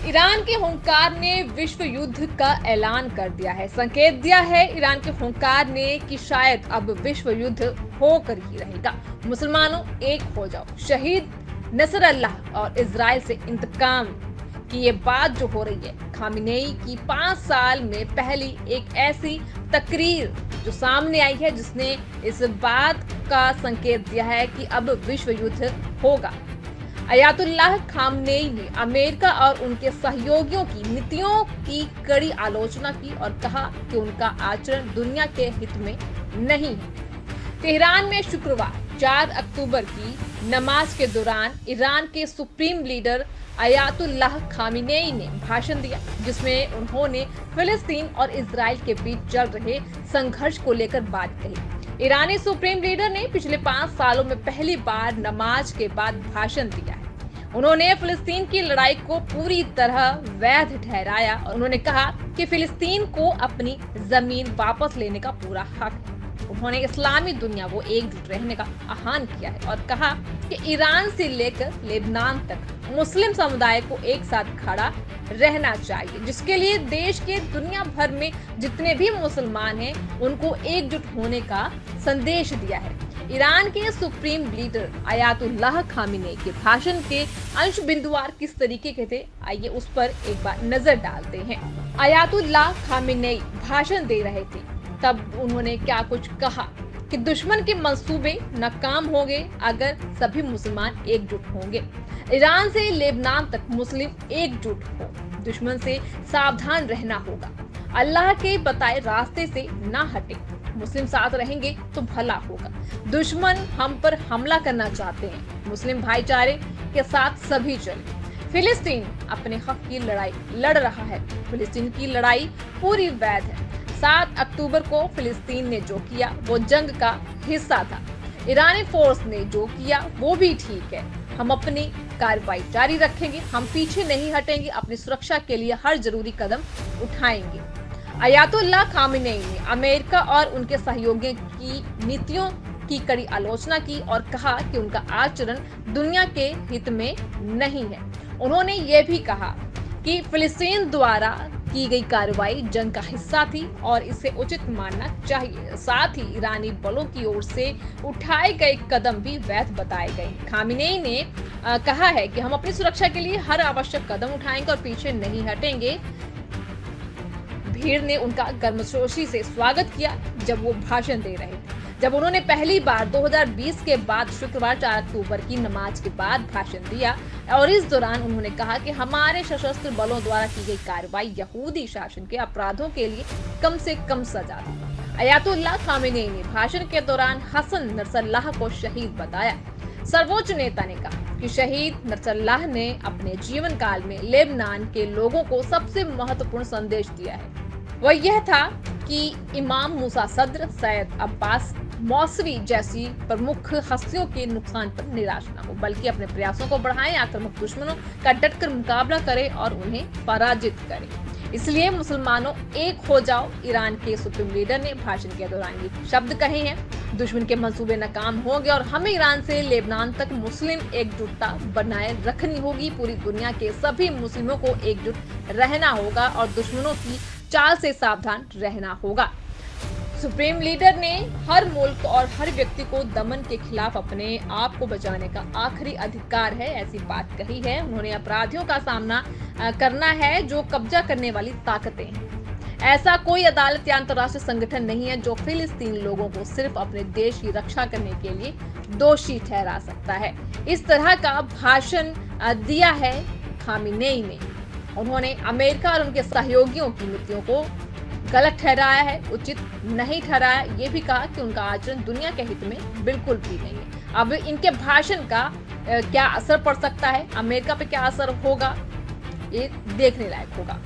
Iran के हुंकार ने विश्व युद्ध का ऐलान कर दिया है। संकेत दिया है ईरान के हुंकार ने कि शायद अब विश्व युद्ध होकर ही रहेगा। मुसलमानों, एक हो जाओ। शहीद नसरल्लाह और इजराइल से इंतकाम की ये बात जो हो रही है, खामिनेई की 5 साल में पहली एक ऐसी तकरीर जो सामने आई है जिसने इस बात का संकेत दिया है कि अब विश्व युद्ध होगा। अयातुल्लाह खामनेई ने अमेरिका और उनके सहयोगियों की नीतियों की कड़ी आलोचना की और कहा कि उनका आचरण दुनिया के हित में नहीं है। तेहरान में शुक्रवार 4 अक्टूबर की नमाज के दौरान ईरान के सुप्रीम लीडर अयातुल्लाह खामिनेई ने भाषण दिया, जिसमें उन्होंने फिलिस्तीन और इजराइल के बीच चल रहे संघर्ष को लेकर बात कही। ईरानी सुप्रीम लीडर ने पिछले 5 सालों में पहली बार नमाज के बाद भाषण दिया है। उन्होंने फिलिस्तीन की लड़ाई को पूरी तरह वैध ठहराया और उन्होंने कहा कि फिलिस्तीन को अपनी जमीन वापस लेने का पूरा हक है। उन्होंने इस्लामी दुनिया को एकजुट रहने का आह्वान किया है और कहा कि ईरान से लेकर लेबनान तक मुस्लिम समुदाय को एक साथ खड़ा रहना चाहिए, जिसके लिए देश के दुनिया भर में जितने भी मुसलमान हैं उनको एकजुट होने का संदेश दिया है। ईरान के सुप्रीम लीडर अयातुल्लाह खामिनेई के भाषण के अंश बिंदुवार किस तरीके के थे, आइए उस पर एक बार नजर डालते हैं। अयातुल्लाह खामिनेई भाषण दे रहे थे, तब उन्होंने क्या कुछ कहा कि दुश्मन के मंसूबे नाकाम होंगे अगर सभी मुसलमान एकजुट होंगे। ईरान से लेबनान तक मुस्लिम एकजुट हो, दुश्मन से सावधान रहना होगा, अल्लाह के बताए रास्ते से ना हटे, मुस्लिम साथ रहेंगे तो भला होगा। दुश्मन हम पर हमला करना चाहते हैं, मुस्लिम भाईचारे के साथ सभी चले। फिलिस्तीन अपने हक की लड़ाई लड़ रहा है, फिलिस्तीन की लड़ाई पूरी वैध है। 7 अक्टूबर को फिलिस्तीन ने जो किया वो जंग का हिस्सा था। ईरानी फोर्स ने जो किया वो भी ठीक है। हम अपनी कार्रवाई जारी रखेंगे, हम पीछे नहीं हटेंगे, अपनी सुरक्षा के लिए हर जरूरी कदम उठाएंगे। अयातुल्लाह खामिनेई ने अमेरिका और उनके सहयोगियों की नीतियों की कड़ी आलोचना की और कहा कि उनका आचरण दुनिया के हित में नहीं है। उन्होंने ये भी कहा कि फिलिस्तीन द्वारा की गई कार्रवाई जंग का हिस्सा थी और इसे उचित मानना चाहिए। साथ ही ईरानी बलों की ओर से उठाए गए कदम भी वैध बताए गए। खामिनेई ने कहा है कि हम अपनी सुरक्षा के लिए हर आवश्यक कदम उठाएंगे और पीछे नहीं हटेंगे। भीड़ ने उनका गर्मजोशी से स्वागत किया जब वो भाषण दे रहे थे। जब उन्होंने पहली बार 2020 के बाद शुक्रवार 4 अक्टूबर की नमाज के बाद भाषण दिया और इस दौरान उन्होंने कहा कि हमारे सशस्त्र बलों द्वारा की गई कार्रवाई यहूदी शासन के अपराधों के लिए कम से कम सजा थी। अयातुल्लाह खामिनेई ने भाषण के दौरान हसन नसरल्लाह को शहीद बताया। सर्वोच्च नेता ने कहा कि शहीद नसरल्लाह ने अपने जीवन काल में लेबनान के लोगों को सबसे महत्वपूर्ण संदेश दिया है। वह यह था कि इमाम मूसा सद्र, सैयद अब्बास मौसवी जैसी प्रमुख हस्तियों के नुकसान पर निराश न हो, बल्कि अपने प्रयासों को बढ़ाएं, आक्रामक दुश्मनों का डटकर मुकाबला करें और उन्हें पराजित करें। इसलिए मुसलमानों, एक हो जाओ। ईरान के सुप्रीम लीडर ने भाषण के दौरान ये शब्द कहे हैं। दुश्मन के मंसूबे नाकाम होंगे और हमें ईरान से लेबनान तक मुस्लिम एकजुटता बनाए रखनी होगी। पूरी दुनिया के सभी मुस्लिमों को एकजुट रहना होगा और दुश्मनों की चाल से सावधान रहना होगा। सुप्रीम लीडर ने हर मुल्क और हर व्यक्ति को दमन के खिलाफ अपने आप को बचाने का आखिरी अधिकार है, ऐसी बात कही है। उन्होंने अपराधियों का सामना करना है जो कब्जा करने वाली ताकतें हैं। ऐसा कोई अदालत या अंतर्राष्ट्रीय संगठन नहीं है जो फिलिस्तीनी लोगों को सिर्फ अपने देश की रक्षा करने के लिए दोषी ठहरा सकता है। इस तरह का भाषण दिया है खामिनेई ने। उन्होंने अमेरिका और उनके सहयोगियों की नीतियों को गलत ठहराया है, उचित नहीं ठहराया। ये भी कहा कि उनका आचरण दुनिया के हित में बिल्कुल भी नहीं है। अब इनके भाषण का क्या असर पड़ सकता है, अमेरिका पे क्या असर होगा, ये देखने लायक होगा।